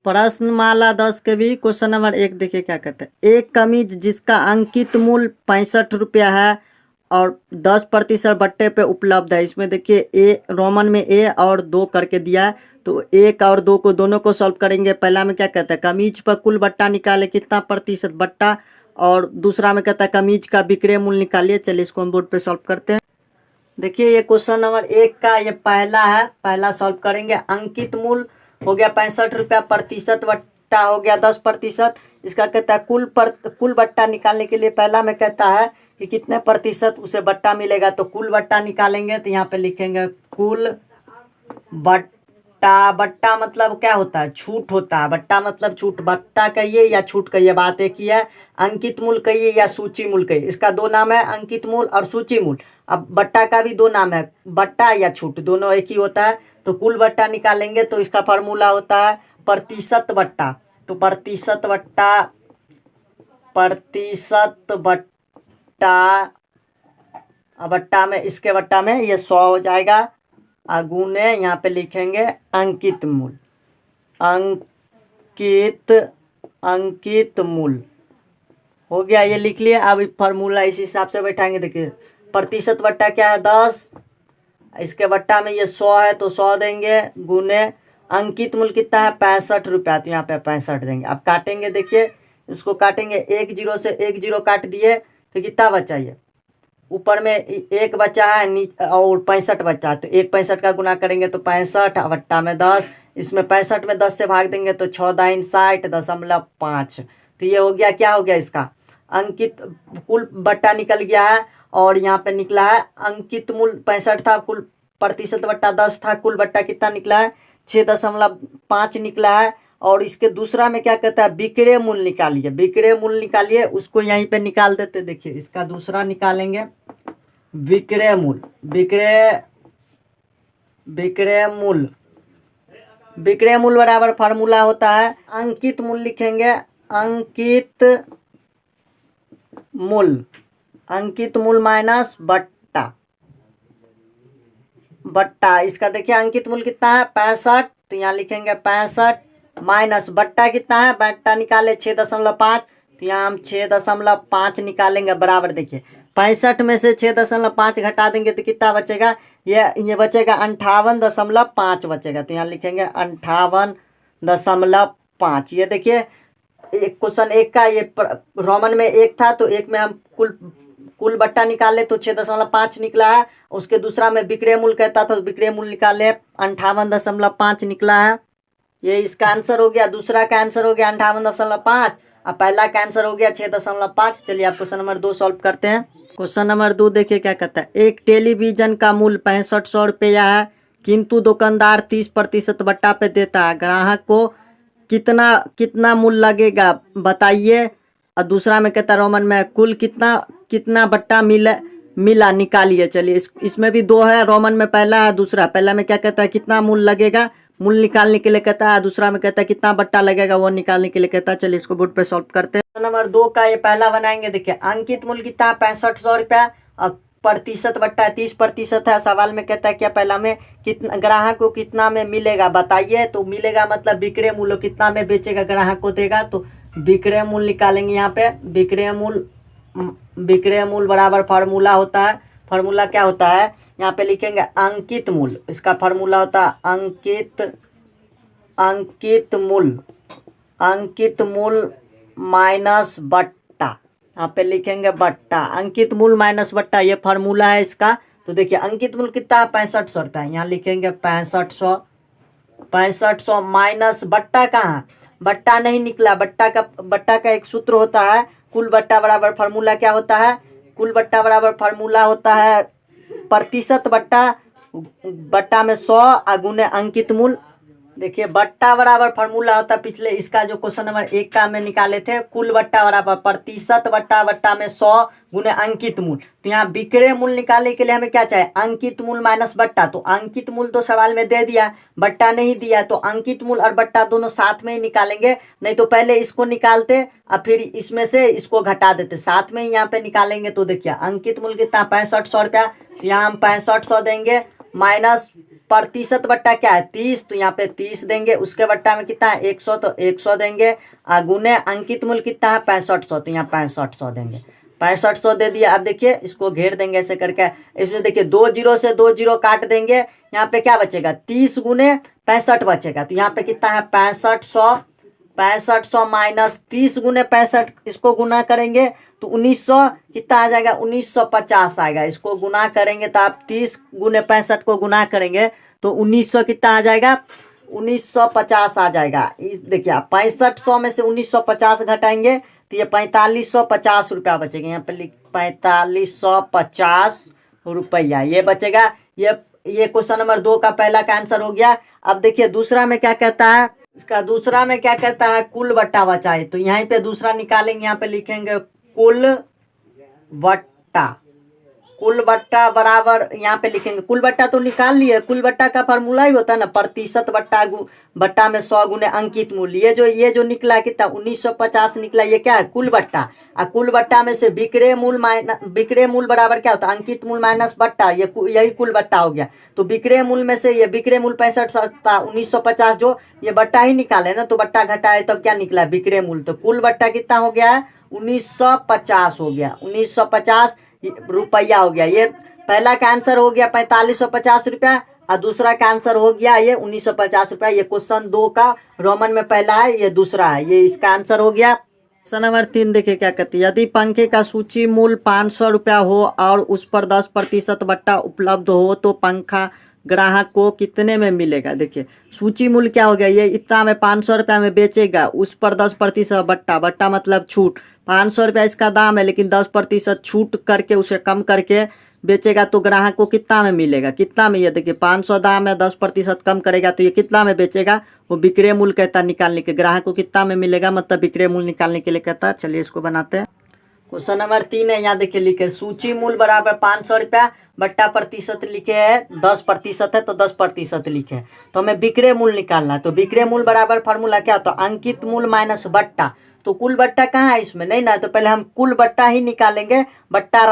प्रश्नमाला 10 के भी question number 1 देखिए क्या कहते हैं। एक कमीज जिसका अंकित मूल्य 65 रुपया है और 10% बट्टे पे उपलब्ध है। इसमें देखिए ए रोमन में ए और 2 करके दिया है, तो 1 और 2 को दोनों को सॉल्व करेंगे। पहला में क्या कहता है, कमीज पर कुल बट्टा निकाले कितना प्रतिशत बट्टा, और दूसरा में कहता है कमीज का विक्रय मूल्य निकालिए। चलिए इसको हम बोर्ड पे सॉल्व करते हैं। देखिए ये क्वेश्चन नंबर 1 का ये पहला है, पहला सॉल्व करेंगे। अंकित मूल्य हो गया 65 रुपया, प्रतिशत बट्टा हो गया 10%। इसका कहता है कुल बट्टा निकालने के लिए पहला में कहता है कि कितने प्रतिशत उसे बट्टा मिलेगा, तो कुल बट्टा निकालेंगे। तो यहाँ पे लिखेंगे कुल बट्टा। बट्टा मतलब क्या होता है, छूट होता है। बट्टा मतलब छूट, बट्टा कहिए या छूट कहिए, बात एक ही है। अंकित मूल्य कहिए या सूची मूल्य कहिए, इसका 2 नाम है, अंकित मूल्य और सूची मूल्य। अब बट्टा का भी 2 नाम है, बट्टा या छूट, दोनों एक ही होता है। तो कुल बट्टा निकालेंगे तो इसका फार्मूला होता है प्रतिशत बट्टा। तो प्रतिशत बट्टा में इसके बट्टा में ये 100 हो जाएगा। अगुने यहाँ पे लिखेंगे अंकित मूल्य। अंकित मूल्य हो गया, ये लिख लिए। अब फार्मूला इस हिसाब से बैठाएंगे। देखिए प्रतिशत बट्टा क्या है 10, इसके बट्टा में ये 100 है तो 100 देंगे, गुने अंकित मूल्य कितना है 65 रुपया, तो यहाँ पे 65 देंगे। अब काटेंगे, देखिए इसको काटेंगे, 1 0 से 1 0 काट दिए तो कितना बचा, ये ऊपर में 1 बचा है और 65 बचा है, तो 1 65 का गुना करेंगे तो 65 बट्टा में 10। इसमें 65 में 10 से भाग देंगे तो 6 दाइन 60.5। तो ये हो गया, क्या हो गया इसका अंकित कुल बट्टा निकल गया है। और यहाँ पे निकला है अंकित मूल्य 65 था, कुल प्रतिशत बट्टा 10 था, कुल बट्टा कितना निकला है 6.5 निकला है। और इसके दूसरा में क्या कहता है विक्रय मूल्य निकालिए। विक्रय मूल्य निकालिए, उसको यहीं पे निकाल देते। देखिए इसका दूसरा निकालेंगे विक्रय मूल्य। विक्रय मूल्य बराबर फार्मूला होता है अंकित मूल्य, लिखेंगे अंकित मूल्य माइनस बट्टा। इसका देखिए अंकित मूल्य कितना है 65, तो यहाँ लिखेंगे 65 माइनस बट्टा कितना है, बट्टा निकाले 6.5, तो यहाँ हम 6.5 निकालेंगे बराबर। देखिए 65 में से 6.5 घटा देंगे तो कितना बचेगा, ये बचेगा 58.5 बचेगा। तो यहाँ लिखेंगे 58.5। ये देखिए एक क्वेश्चन 1 का ये रोमन में 1 था, तो 1 में हम कुल बट्टा निकाले तो 6.5 निकला है। उसके दूसरा में विक्रय मूल्य कहता था, तो विक्रय मूल्य निकाले 58.5 निकला है। ये इसका आंसर हो गया। दूसरा का आंसर हो गया 58.5 और पहला का आंसर हो गया 6.5। चलिए आप क्वेश्चन नंबर 2 सॉल्व करते हैं। क्वेश्चन नंबर 2 देखिए क्या कहता है। एक टेलीविजन का मूल्य 6500 रुपया है, किंतु दुकानदार 30% बट्टा पे देता है। ग्राहक को कितना मूल्य लगेगा बताइए। और दूसरा में कहता है रोमन में कुल कितना बट्टा मिला निकालिए। चलिए इसमें भी 2 है, रोमन में पहला है दूसरा। पहला में क्या कहता है कितना मूल्य लगेगा, मूल्य निकालने के लिए कहता है। दूसरा में कहता है कितना बट्टा लगेगा, वो निकालने के लिए कहता है। चलिए इसको बोर्ड पे सॉल्व करते हैं। नंबर 2 का ये पहला बनाएंगे। देखिए अंकित मूल्य कितना है 6500 रुपया और प्रतिशत बट्टा 30% है। सवाल में कहता है क्या, पहला में कितना ग्राहक को कितना में मिलेगा बताइए। तो मिलेगा मतलब विक्रय मूल्य कितना में बेचेगा, ग्राहक को देगा, तो विक्रय मूल्य निकालेंगे। यहाँ पे विक्रय मूल्य बराबर फार्मूला होता है। फार्मूला क्या होता है, यहाँ पे लिखेंगे अंकित मूल्य। इसका फार्मूला होता है अंकित मूल्य माइनस बट्टा। यहाँ पे लिखेंगे बट्टा, अंकित मूल्य माइनस बट्टा, ये फार्मूला है इसका। तो देखिए अंकित मूल्य कितना है 6500 रुपया, यहाँ लिखेंगे 6500 माइनस बट्टा। कहाँ बट्टा नहीं निकला, बट्टा का एक सूत्र होता है कुल बट्टा बराबर फार्मूला क्या होता है, कुल बट्टा बराबर फार्मूला होता है प्रतिशत बट्टा में 100 अगुने अंकित मूल्य। देखिए बट्टा बराबर फार्मूला होता है, पिछले इसका जो क्वेश्चन नंबर 1 का में निकाले थे, कुल बट्टा बराबर प्रतिशत बट्टा में 100 गुने अंकित मूल्य। तो यहाँ विक्रय मूल्य निकालने के लिए हमें क्या चाहिए, अंकित मूल्य माइनस बट्टा। तो अंकित मूल्य तो सवाल में दे दिया, बट्टा नहीं दिया, तो अंकित मूल्य और बट्टा दोनों साथ में ही निकालेंगे। नहीं तो पहले इसको निकालते और फिर इसमें से इसको घटा देते, साथ में ही यहाँ पे निकालेंगे। तो देखिए अंकित मूल्य कितना 6500 रुपया, तो यहाँ हम 6500 देंगे माइनस प्रतिशत बट्टा क्या है 30, तो यहाँ पे 30 देंगे। उसके बट्टा में कितना है 100, तो 100 देंगे। गुने अंकित मूल्य कितना है 6500, तो यहाँ 6500 देंगे। 6500 दे दिया। अब देखिए इसको घेर देंगे ऐसे करके। इसमें देखिए 2 जीरो से 2 जीरो काट देंगे। यहाँ पे क्या बचेगा 30 गुने 65 बचेगा। तो यहाँ पे कितना है 6500। 6500 माइनस 30 गुने 65, इसको गुना करेंगे तो 1900 कितना आ जाएगा 1950 आएगा। इसको गुना करेंगे तो आप 30 गुने 65 को गुना करेंगे तो 1900 कितना आ जाएगा 1950 आ जाएगा। देखिए आप 6500 में से 1950 घटाएंगे तो ये 4550 रुपया बचेगा। यहाँ पे 4550 रुपया ये बचेगा। ये क्वेश्चन नंबर 2 का पहला का आंसर हो गया। अब देखिए दूसरा में क्या कहता है, इसका दूसरा में क्या कहता है कुल बट्टा बचा है। तो यहाँ पे दूसरा निकालेंगे, यहाँ पे लिखेंगे कुल बट्टा। कुल बट्टा बराबर यहाँ पे लिखेंगे कुल बट्टा तो निकाल लिए। कुल बट्टा का फार्मूला ही होता है ना प्रतिशत बट्टा में 100 गुने अंकित मूल्य। ये जो निकला कितना 1950 निकला। ये क्या है कुल बट्टा। कुल बट्टा में से विक्रय मूल्य बराबर क्या होता है अंकित मूल्य माइनस बट्टा। यही कुल बट्टा हो गया। तो विक्रय मूल्य में से ये विक्रय मूल्य 65 था 1950 जो ये बट्टा ही निकाले ना, तो बट्टा घटाए तो क्या निकला विक्रय मूल्य। तो कुल बट्टा कितना हो गया है 1950 हो गया। 1950 रुपया हो गया। ये पहला का आंसर हो गया 4550 रुपया और दूसरा का आंसर हो गया ये 1950 रुपया। ये क्वेश्चन 2 का रोमन में पहला है, ये दूसरा है, ये इसका आंसर हो गया। क्वेश्चन नंबर 3 देखिए क्या कहती है। यदि पंखे का सूची मूल्य 500 रुपया हो और उस पर 10% बट्टा उपलब्ध हो तो पंखा ग्राहक को कितने में मिलेगा। देखिए सूची मूल्य क्या हो गया, ये इतना में 500 रुपया में बेचेगा, उस पर 10% बट्टा मतलब छूट। 500 रुपया इसका दाम है लेकिन 10% छूट करके उसे कम करके बेचेगा तो ग्राहक को कितना में मिलेगा। कितना में, ये देखिए 500 दाम है 10% कम करेगा तो ये कितना में बेचेगा। वो विक्रय मूल्य कहता है निकालने के, ग्राहक को कितना में मिलेगा मतलब विक्रय मूल्य निकालने के लिए कहता है। चलिए इसको बनाते हैं। क्वेश्चन नंबर 3 है, यहाँ देखिए लिखे सूची मूल्य बराबर 500 रुपया बट्टा प्रतिशत लिखे है 10% है तो 10% लिखे है। तो हमें विक्रय मूल्य निकालना है। तो विक्रय मूल्य बराबर फार्मूला क्या होता है अंकित मूल्य माइनस बट्टा। तो कुल बट्टा कहाँ है इसमें नहीं ना, तो पहले हम कुल बट्टा ही निकालेंगे। बट्टा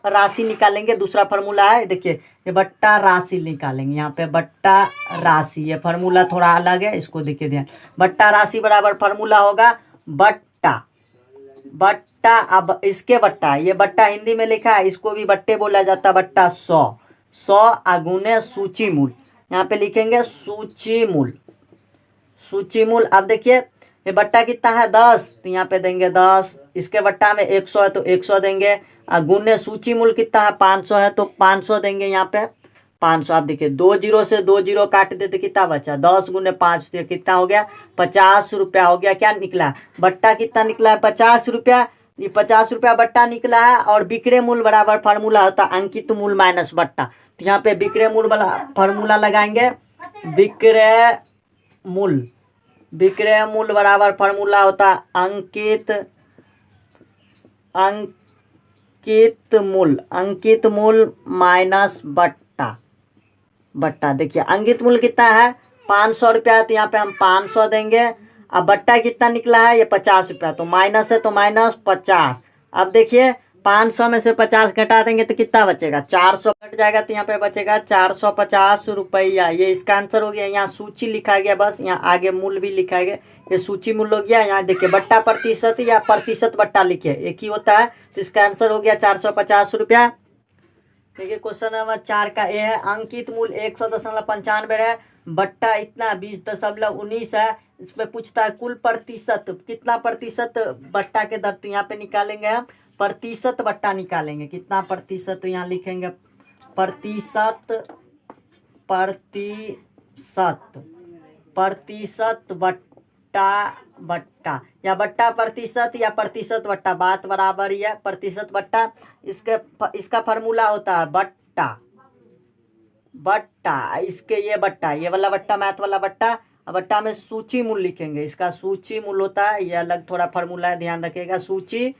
राशि निकालेंगे। दूसरा फार्मूला है देखिए ये बट्टा राशि निकालेंगे। यहाँ पे बट्टा राशि ये फार्मूला थोड़ा अलग है, इसको देखिए ध्यान। बट्टा राशि बराबर फार्मूला होगा बट्टा। अब इसके बट्टा, ये बट्टा हिंदी में लिखा है, इसको भी बट्टे बोला जाता है। बट्टा 100 अगुने सूची मूल्य। यहाँ पे लिखेंगे सूची मूल्य। अब देखिए ये बट्टा कितना है 10, तो यहाँ पे देंगे 10। इसके बट्टा में 100 है तो 100 देंगे। गुने सूची मूल्य कितना है 500 है तो 500 देंगे यहाँ पे 500। आप देखिए 2 जीरो से 2 जीरो काट दे तो कितना बचा 10 गुने 5 तो कितना हो गया 50 रुपया हो गया। क्या निकला बट्टा कितना निकला है 50 रुपया। ये 50 रुपया बट्टा निकला है। और विक्रय मूल्य बराबर फार्मूला होता है अंकित मूल्य माइनस बट्टा। तो यहाँ पे विक्रय मूल्य वाला फार्मूला लगाएंगे। विक्रय मूल्य बराबर फार्मूला होता है अंकित मूल्य माइनस बट्टा। देखिए अंकित मूल्य कितना है 500 रुपया, तो यहाँ पे हम 500 देंगे। अब बट्टा कितना निकला है ये 50 रुपया, तो माइनस है तो माइनस 50। अब देखिए 500 में से 50 घटा देंगे तो कितना बचेगा 400 कट जाएगा, तो यहाँ पे बचेगा 450 रुपया। ये इसका आंसर हो गया। यहाँ सूची लिखा गया, बस यहाँ आगे मूल्य भी लिखा गया। ये सूची मूल्य हो गया। यहाँ देखिए बट्टा प्रतिशत या प्रतिशत बट्टा लिखे एक ही होता है, तो इसका आंसर हो गया 450 रुपया। देखिए क्वेश्चन नंबर 4 का ये है अंकित मूल्य 100.95 है, बट्टा इतना 20.19 है। इसमें पूछता है कुल प्रतिशत कितना प्रतिशत बट्टा के दर। तो यहाँ पे निकालेंगे हम प्रतिशत बट्टा निकालेंगे। कितना प्रतिशत, तो यहाँ लिखेंगे प्रतिशत बट्टा या बट्टा प्रतिशत या प्रतिशत बट्टा, बात बराबर ही है। प्रतिशत बट्टा इसका फार्मूला होता है बट्टा। इसके ये बट्टा, ये वाला बट्टा मैथ वाला बट्टा। बट्टा में सूची मूल्य लिखेंगे। इसका सूची मूल्य होता है, ये अलग थोड़ा फार्मूला है, ध्यान रखिएगा। सूची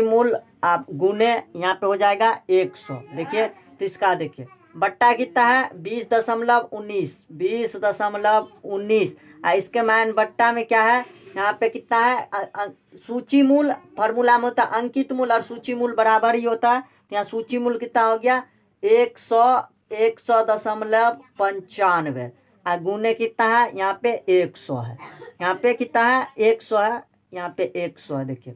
मूल्य आप गुने यहाँ पे हो जाएगा 100। देखिए तो इसका देखिए बट्टा कितना है 20.19। इसके मान बट्टा में क्या है यहाँ पे कितना है सूची मूल्य फार्मूला में होता है अंकित मूल्य और सूची मूल्य बराबर ही होता है। यहाँ सूची मूल्य कितना हो गया 100 100.95 और गुने कितना है, यहाँ पे 100 है, यहाँ पे कितना है 100 है, यहाँ पे 100 है, देखिए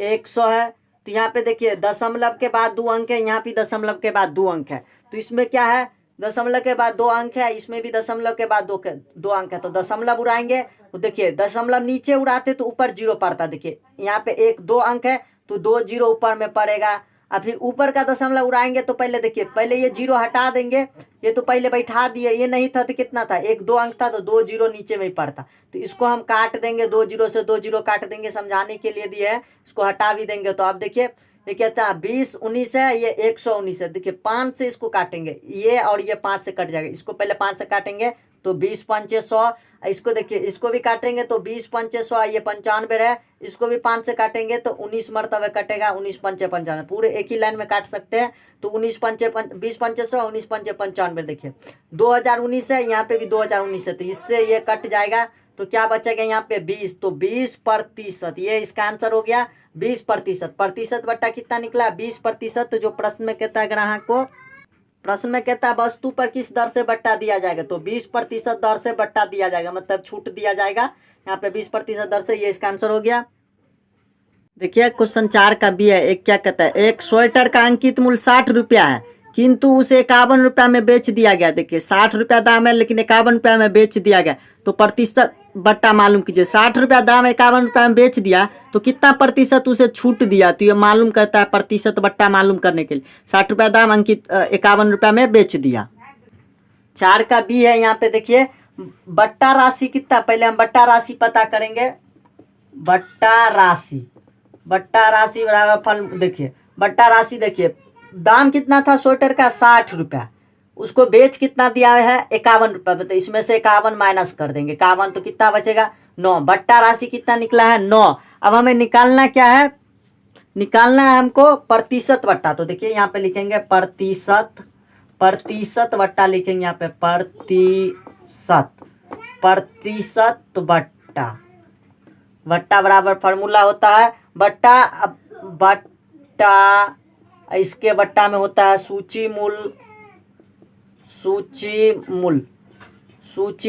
100 है। तो यहाँ पे देखिए दशमलव के बाद 2 अंक है, यहाँ भी दशमलव के बाद 2 अंक है, तो इसमें क्या है दशमलव के बाद 2 अंक है, इसमें भी दशमलव के बाद 2 अंक है, तो दशमलव उड़ाएंगे तो देखिए दशमलव नीचे उड़ाते तो ऊपर 0 पड़ता, देखिए यहाँ पे 2 अंक है तो 2 0 ऊपर में पड़ेगा। और फिर ऊपर का दशमलव उड़ाएंगे तो पहले देखिए पहले ये 0 हटा देंगे, ये तो पहले बैठा दिए, ये नहीं था तो कितना था 2 अंक था तो 2 0 नीचे में ही पड़ता, तो इसको हम काट देंगे, 2 0 से 2 0 काट देंगे, समझाने के लिए दिए है, इसको हटा भी देंगे। तो आप देखिए ये कहता है 20 19 है, ये 119 है, देखिए 5 से इसको काटेंगे, ये और ये 5 से कट जाएगा, इसको पहले 5 से काटेंगे तो 20 5 100, इसको देखिए इसको भी काटेंगे तो 20 5 100, ये 95 है, इसको भी 5 से काटेंगे तो 19 मरतबे कटेगा, 19 5 95, पूरे एक ही लाइन में काट सकते हैं। तो 19 5 20 5 100, 19 5 95, देखिए 2019 है, यहाँ पे भी 2019 है, तो इससे ये कट जाएगा, तो क्या बचेगा यहाँ पे 20, तो 20%, ये इसका आंसर हो गया 20%। प्रतिशत बट्टा कितना निकला 20%। तो जो प्रश्न में कहता है ग्राहक को, प्रश्न में कहता है वस्तु पर किस दर से बट्टा दिया जाएगा, तो 20% दर से बट्टा दिया जाएगा, मतलब छूट दिया जाएगा यहाँ पे 20% दर से, ये इसका आंसर हो गया। देखिए क्वेश्चन 4 का बी है, एक क्या कहता है, एक स्वेटर का अंकित मूल्य 60 रुपया है किंतु उसे 51 रुपया में बेच दिया गया। देखिए 60 रुपया दाम है लेकिन 51 रुपया में बेच दिया गया, तो प्रतिशत बट्टा मालूम कीजिए। 60 रुपया दाम 51 रुपया में बेच दिया तो कितना प्रतिशत उसे छूट दिया, तो ये मालूम करता है प्रतिशत बट्टा मालूम करने के लिए। 60 रुपया दाम अंकित 51 रुपया में बेच दिया। 4 का बी है, यहाँ पे देखिए बट्टा राशि कितना, पहले हम बट्टा राशि पता करेंगे। बट्टा राशि बराबर फल, देखिए बट्टा राशि देखिए दाम कितना था स्वेटर का 60 रुपया, उसको बेच कितना दिया है 51 रुपया, तो इसमें से 51 माइनस कर देंगे, 51 तो कितना बचेगा 9। बट्टा राशि कितना निकला है 9। अब हमें निकालना क्या है, निकालना है हमको प्रतिशत बट्टा, तो देखिए यहाँ पे लिखेंगे प्रतिशत बट्टा लिखेंगे, यहाँ पे प्रतिशत बट्टा बराबर फार्मूला होता है बट्टा इसके बट्टा में होता है सूची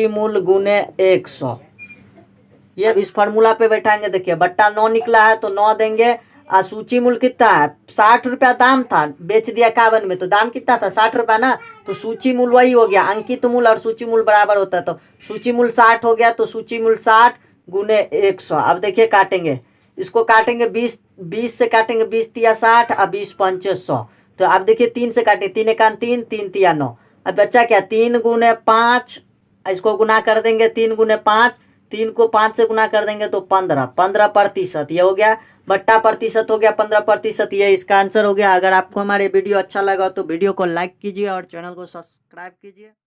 मूल गुने 100। ये इस फार्मूला पे बैठाएंगे, देखिए बट्टा 9 निकला है तो 9 देंगे, और सूची मूल कितना है 60 रुपया दाम था, बेच दिया 51 में, तो दाम कितना था 60 रुपया ना, तो सूची मूल वही हो गया, अंकित मूल और सूची मूल बराबर होता है, तो सूची मूल 60 हो गया, तो सूची मूल 60 गुने 100। अब देखिए काटेंगे, इसको काटेंगे 20 से काटेंगे, 20 तिया 60 और 20 5 100, तो अब देखिए 3 से काटे, 3 1 3, 3 तिया 9, अब बच्चा क्या 3 गुने 5, इसको गुना कर देंगे 3 गुने 5, 3 को 5 से गुना कर देंगे तो 15%, ये हो गया बट्टा प्रतिशत हो गया 15%, ये इसका आंसर हो गया। अगर आपको हमारे वीडियो अच्छा लगा तो वीडियो को लाइक कीजिए और चैनल को सब्सक्राइब कीजिए।